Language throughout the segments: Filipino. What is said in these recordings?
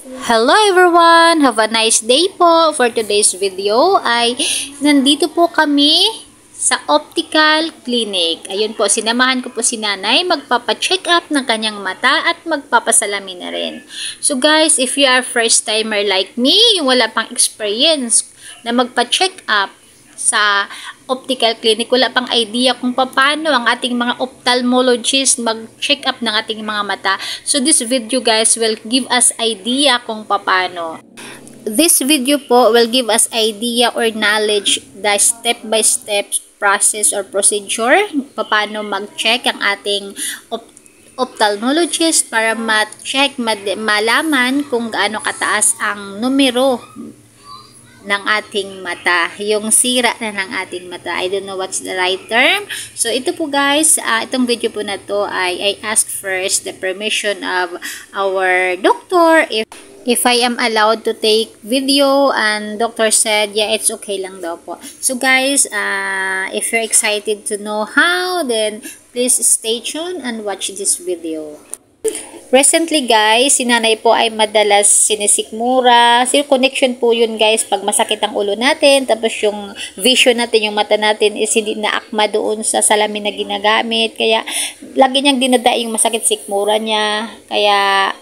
Hello everyone! Have a nice day po! For today's video ay nandito po kami sa optical clinic. Ayun po, sinamahan ko po si nanay, magpapa-check up ng kanyang mata at magpapasalamin na rin. So guys, if you are first timer like me, yung wala pang experience na magpa-check up sa optical clinic, wala pang idea kung paano ang ating mga ophthalmologist mag-check up ng ating mga mata. So this video guys will give us idea kung paano. This video po will give us idea or knowledge the step-by-step process or procedure paano mag-check ang ating ophthalmologist para ma-check, malaman kung gaano kataas ang numero ng ating mata, yung sira na ng ating mata. I don't know what's the right term. So ito po guys, itong video po na to I ask first the permission of our doctor if I am allowed to take video, and doctor said yeah, it's okay lang daw po. So guys, if you're excited to know how, then please stay tuned and watch this video. Recently guys, si nanay po ay madalas sinisikmura. Connection po yun guys pag masakit ang ulo natin, tapos yung vision natin, yung mata natin is hindi naakma doon sa salamin na ginagamit. Kaya lagi niyang dinada yung masakit sikmura niya. Kaya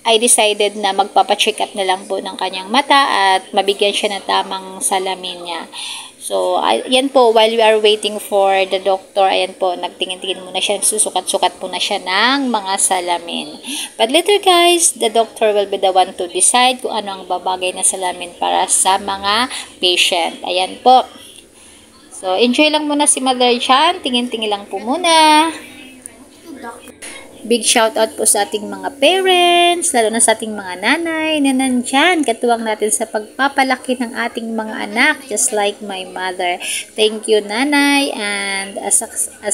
I decided na magpapa-check up na lang po ng kanyang mata at mabigyan siya ng tamang salamin niya. So, yan po, while we are waiting for the doctor, ayan po, nagtingin-tingin muna siya, susukat-sukat po na siya ng mga salamin. But later guys, the doctor will be the one to decide kung ano ang babagay na salamin para sa mga patient. Ayan po. So, enjoy lang muna si Mother Chan, tingin-tingin lang po muna. Big shout out po sa ating mga parents, lalo na sa ating mga nanay na nandyan, katuwang natin sa pagpapalaki ng ating mga anak, just like my mother. Thank you nanay, and as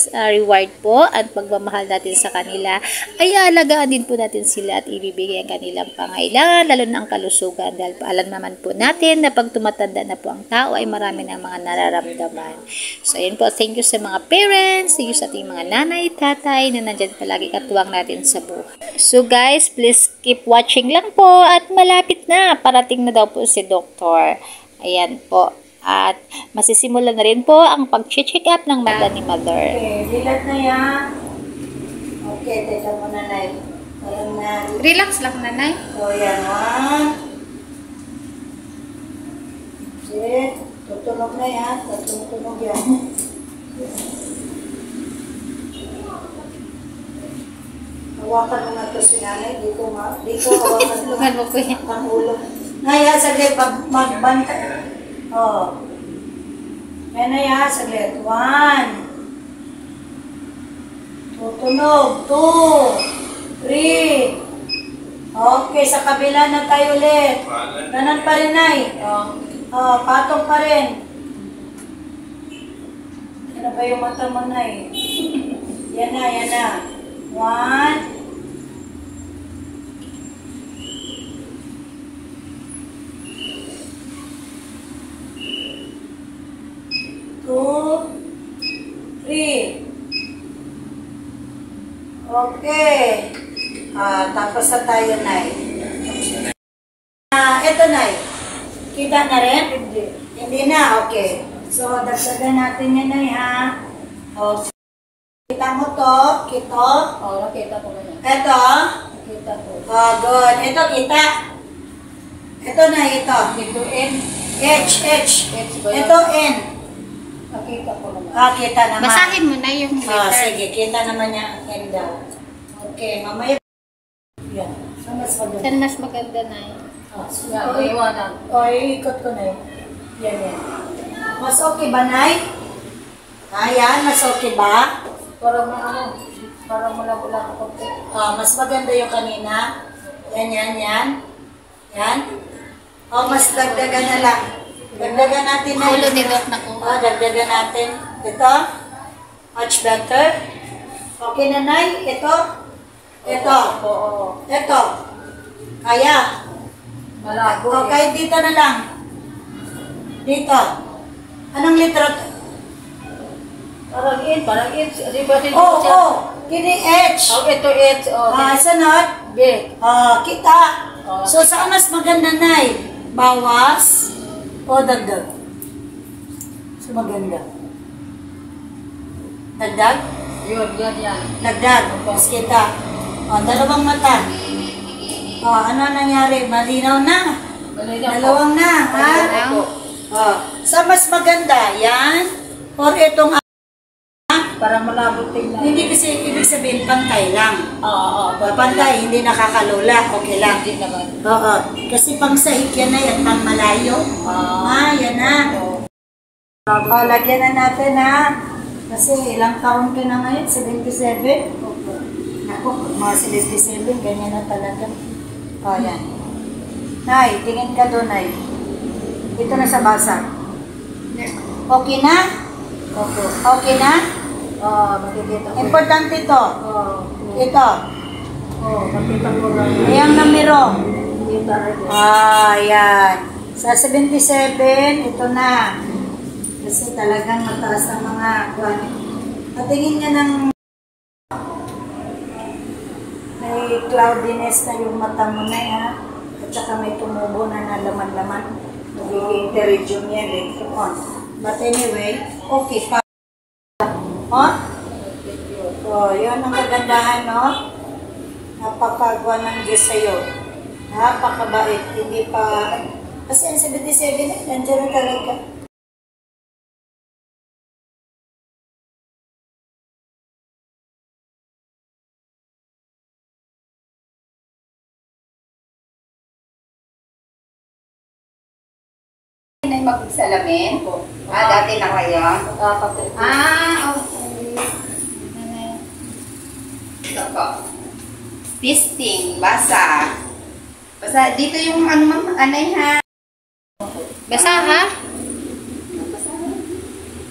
a reward po at pagmamahal natin sa kanila, ay aalagaan din po natin sila at ibibigay ang kanilang pangailangan, lalo na ang kalusugan, dahil alam naman po natin na pag tumatanda na po ang tao ay marami ng mga nararamdaman. So ayun po, thank you sa mga parents, thank you sa ating mga nanay, tatay na nandyan palagi katuwang natin sa buhay. So guys, please keep watching lang po at malapit na, parating na daw po si doktor. Ayan po. At masisimulan na rin po ang pag-check up ng mata ni Mother. Okay, bilat na yan. Okay, teka mo nanay. Relax lang nanay. So yan, 1. Sit. Tutunog na yan. Tutunog yan. Hawakan mo nga ito si nanay. Dito hawakan mo. Lugan mo po yan. Ang ulo. Ngaya, saglit. Magbanta. Oh. Yan na yan, saglit. 1. Tutunog. 2. 3. Okay, sa kabila na tayo ulit. Ganon pa rin, Nay. Oh, patong pa rin. Ano ba yung mata mo, Nay? Yan na, yan na. 1. 2, 3. Okay. Tapos na tayo, Nay. Ito, Nay. Kita na rin? Hindi na? Okay. So, dagdagan natin yan, Nay, ha? Okay. Kita mo to? Kito? Oo, nakita ko na yan. Ito? Nakita ko. Good. Ito, kita. Ito na, ito. Ito N. H. ba yun? Ito, N. Nakita ko naman. Kita naman. Basahin mo na yung letter. Sige, kita naman niya ang N daw. Okay, mamaya. Yan. Saan mas maganda? Saan mas maganda na yun? Ikot ko na yun. Yan. Mas okay ba, Nay? Yan, mas okay ba? Parang malabula ko konti. Mas maganda yung kanina. Yan. Yan. Mas dagdagan na lang. Dagdagan natin na. Ulo ni Doc na ko. Dagdagan natin. Ito. Much better. Okay na, Nay? Ito. Ito. Kaya. Malabo. Okay, dito na lang. Dito. Anong litro? Parang in. Di ba? Oo. Kini H. Ito H. Sunod. Ge. Kita. So, saan mas maganda, Nay? Bawas o dagdag? So, maganda. Dagdag? Yun, yan. Dagdag. Mas kita. Dalawang mata. Ano nangyari? Malinaw na. Dalawang na, ha? Sa mas maganda, yan? Or itong Para malabot tingnan. hindi kasi ibig sabihin pantay lang. Oo. Pantay, hindi nakakalula. Okay lang. Hindi naman. Oo. Kasi pang sahig yan na yan, pang malayo. Yan na. Lagyan na natin ha. Kasi ilang taon ka na ngayon? 77? Ako, mga 77, ganyan na talaga. Yan. Nay, tingin ka doon, Nay. Ito na sa basa. Okay na? Okay na? Makikita ko. Importante ito. Ito. Makita ko lang. Ayan numero. Makita rin. Yan. Sa 77, ito na. Kasi talagang mataas ang mga kwan. Patingin niya ng may cloudiness na yung mata mo na ha. At saka may tumubo na laman-laman. Magiging pterygium yan later on. But anyway, okay pa. Yun ang kagandahan, no? Napakagwa ng Diyos sa'yo. Napakabait. Hindi pa... Kasi ang 77, nandiyan na talaga. Na magsalamin? Dati na kayo? Okay. Ito po. Pisting, basa. Basa, dito yung ano ma'am, anay ha. Basa ha?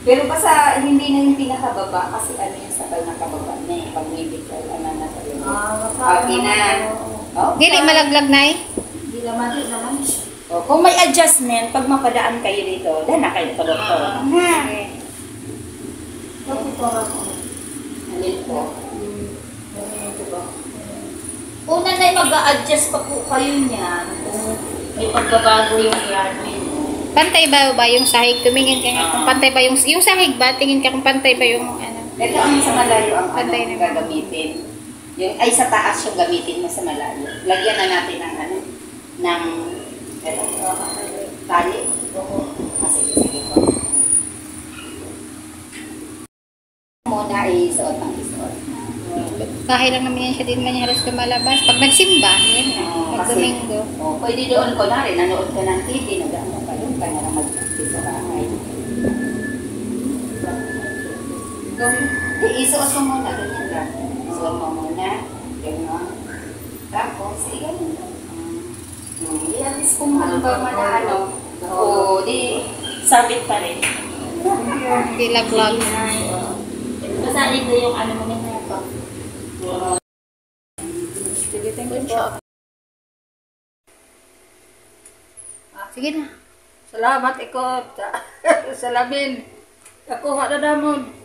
Pero basa, hindi na yung pinakababa kasi ano yung sabay na kababa na eh. Pag medical, ano na tayo. Okay na. Okay. Dili malaglag, Nay. Hindi naman. Kung may adjustment, pag mapadaan kayo dito, dahil na kayo sa doktor. Alin po? Una na mag-a-adjust pa po kayo niyan. May pagbabago yung ERP. Pantay ba yung sahig? Tumingin ka nga kung pantay ba yung sahig ba? Tingin ka kung pantay ba yung ano. Ito ang sa malayo ang Pantay ano naman. gagamitin. Yung, ay sa taas yung gamitin mo sa malayo. Lagyan na natin ng ano, ng ito, tali. Sige po. Muna isuot ang isuot. Bahay lang naman yan siya din man halos lumalabas. Pag nagsimba, yan na. Pag Domingo. Pwede doon ko na rin, nanood ka ng TV, nag-ano ka doon, kaya na mag-practice sa bahay. Isuot mo muna, ganyan lang. Isuot mo muna, ganyan. Tapos, ganyan lang. At least kung halimbawa na ano, di sabit pa rin. Hindi laglag. Basahin ko yung ano mo na ito. Sige, thank you po. Sige na. Salamat ikot. Salamin. Nakuha na damon.